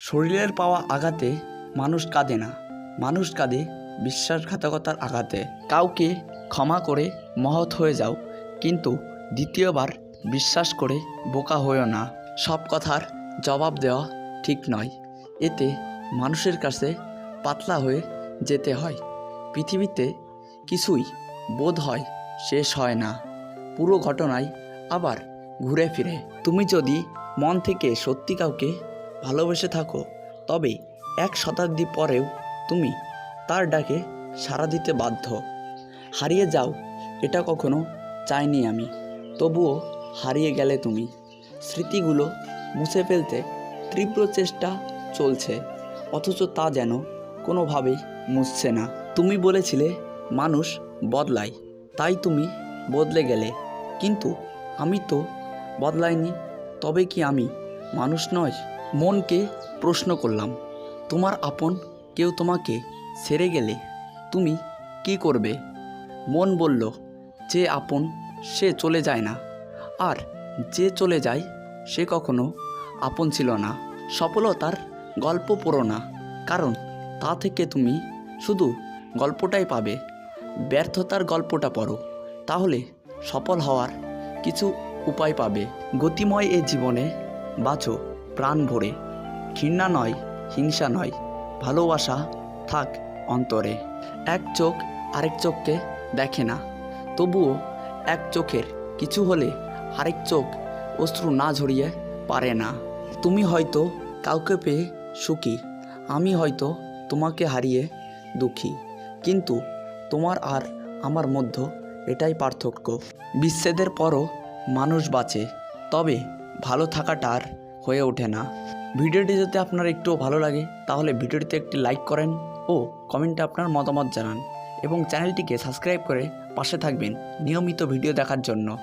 শরীরের পাওয়া আঘাতে মানুষ কাঁদে না, মানুষ কাঁদে বিশ্বাসঘাতকতার আঘাতে। কাউকে ক্ষমা করে মহৎ হয়ে যাও, কিন্তু দ্বিতীয়বার বিশ্বাস করে বোকা হয়েও না। সব কথার জবাব দেওয়া ঠিক নয়, এতে মানুষের কাছে পাতলা হয়ে যেতে হয়। পৃথিবীতে কিছুই বোধ হয় শেষ হয় না, পুরো ঘটনাই আবার ঘুরে ফিরে। তুমি যদি মন থেকে সত্যি কাউকে ভালোবেসে থাকো, তবে 1 শতাব্দী পরেও তুমি তার ডাকে সাড়া দিতে বাধ্য। হারিয়ে যাও এটা কখনো চাইনি আমি, তবুও হারিয়ে গেলে তুমি। স্মৃতিগুলো মুছে ফেলতে তীব্র চেষ্টা চলছে, অথচ তা যেন কোনোভাবেই মুছছে না। তুমি বলেছিলে মানুষ বদলায়, তাই তুমি বদলে গেলে, কিন্তু আমি তো বদলাইনি। তবে কি আমি মানুষ নই? মনকে প্রশ্ন করলাম, তোমার আপন কেউ তোমাকে ছেড়ে গেলে তুমি কি করবে? মন বলল, যে আপন সে চলে যায় না, আর যে চলে যায় সে কখনো আপন ছিল না। সফলতার গল্প পড়ো না, কারণ তা থেকে তুমি শুধু গল্পটাই পাবে। ব্যর্থতার গল্পটা পড়ো, তাহলে সফল হওয়ার কিছু উপায় পাবে। গতিময় এ জীবনে বাঁচো প্রাণ ভরে, ঘৃণা নয়, হিংসা নয়, ভালোবাসা থাক অন্তরে। এক চোখ আরেক চোখকে দেখে না, তবুও এক চোখের কিছু হলে আরেক চোখ অশ্রু না ঝরিয়ে পারে না। তুমি হয়তো কাউকে পেয়ে সুখী, আমি হয়তো তোমাকে হারিয়ে দুঃখী, কিন্তু তোমার আর আমার মধ্যে এটাই পার্থক্য। বিচ্ছেদের পরও মানুষ বাঁচে, তবে ভালো থাকাটা আর হয়ে ওঠে না। ভিডিওটি যদি আপনার একটু ভালো লাগে, তাহলে ভিডিওটিতে একটি লাইক করেন ও কমেন্টে আপনার মতামত জানান, এবং চ্যানেলটিকে সাবস্ক্রাইব করে পাশে থাকবেন নিয়মিত ভিডিও দেখার জন্য।